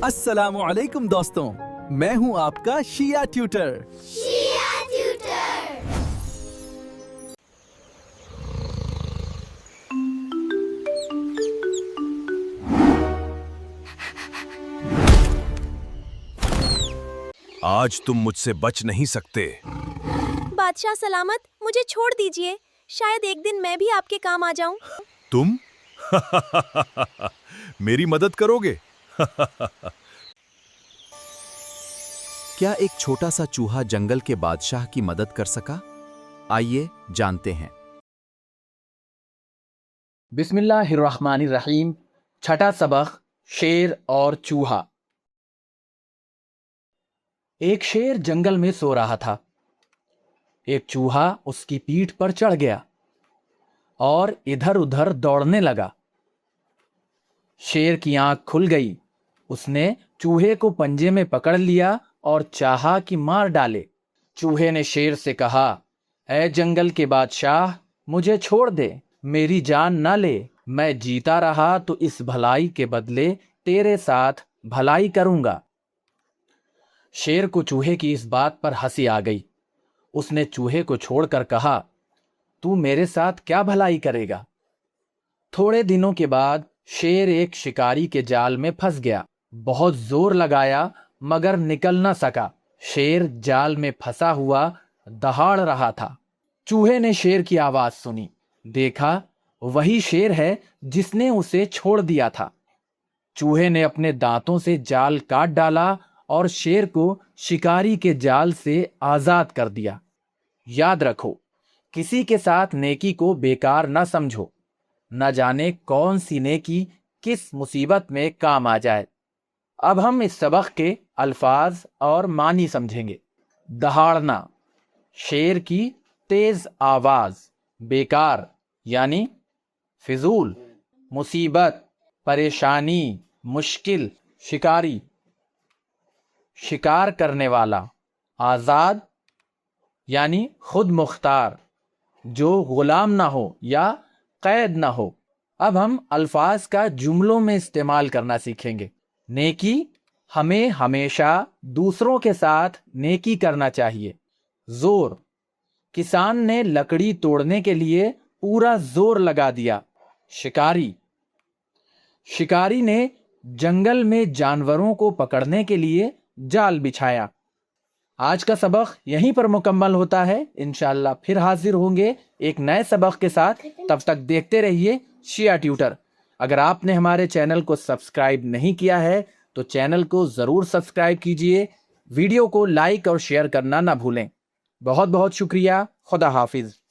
السلام علیکم دوستوں، میں ہوں آپ کا شیعہ ٹیوٹر۔ آج تم مجھ سے بچ نہیں سکتے۔ بادشاہ سلامت، مجھے چھوڑ دیجئے، شاید ایک دن میں بھی آپ کے کام آ جاؤں۔ تم میری مدد کرو گے؟ کیا ایک چھوٹا سا چوہا جنگل کے بادشاہ کی مدد کر سکا؟ آئیے جانتے ہیں۔ بسم اللہ الرحمن الرحیم۔ چھٹا سبق، شیر اور چوہا۔ ایک شیر جنگل میں سو رہا تھا۔ ایک چوہا اس کی پیٹھ پر چڑھ گیا اور ادھر ادھر دوڑنے لگا۔ شیر کی آنکھ کھل گئی۔ اس نے چوہے کو پنجے میں پکڑ لیا اور چاہا کہ مار ڈالے۔ چوہے نے شیر سے کہا، اے جنگل کے بادشاہ، مجھے چھوڑ دے، میری جان نہ لے، میں جیتا رہا تو اس بھلائی کے بدلے تیرے ساتھ بھلائی کروں گا۔ شیر کو چوہے کی اس بات پر ہنسی آ گئی۔ اس نے چوہے کو چھوڑ کر کہا، تو میرے ساتھ کیا بھلائی کرے گا؟ تھوڑے دنوں کے بعد شیر ایک شکاری کے جال میں پھنس گیا۔ بہت زور لگایا مگر نکل نہ سکا۔ شیر جال میں پھنسا ہوا دہاڑ رہا تھا۔ چوہے نے شیر کی آواز سنی، دیکھا وہی شیر ہے جس نے اسے چھوڑ دیا تھا۔ چوہے نے اپنے دانتوں سے جال کاٹ ڈالا اور شیر کو شکاری کے جال سے آزاد کر دیا۔ یاد رکھو، کسی کے ساتھ نیکی کو بیکار نہ سمجھو، نہ جانے کون سی نیکی کس مصیبت میں کام آ جائے۔ اب ہم اس سبق کے الفاظ اور معنی سمجھیں گے۔ دہاڑنا، شیر کی تیز آواز، بیکار یعنی فضول، مصیبت، پریشانی، مشکل، شکاری، شکار کرنے والا، آزاد یعنی خود مختار، جو غلام نہ ہو یا قید نہ ہو۔ اب ہم الفاظ کا جملوں میں استعمال کرنا سیکھیں گے۔ نیکی، ہمیں ہمیشہ دوسروں کے ساتھ نیکی کرنا چاہیے۔ زور، کسان نے لکڑی توڑنے کے لیے پورا زور لگا دیا۔ شکاری، شکاری نے جنگل میں جانوروں کو پکڑنے کے لیے جال بچھایا۔ آج کا سبق یہیں پر مکمل ہوتا ہے۔ انشاءاللہ پھر حاضر ہوں گے ایک نئے سبق کے ساتھ۔ تب تک دیکھتے رہیے شیعہ ٹیوٹر۔ اگر آپ نے ہمارے چینل کو سبسکرائب نہیں کیا ہے تو چینل کو ضرور سبسکرائب کیجئے۔ ویڈیو کو لائک اور شیئر کرنا نہ بھولیں۔ بہت بہت شکریہ۔ خدا حافظ۔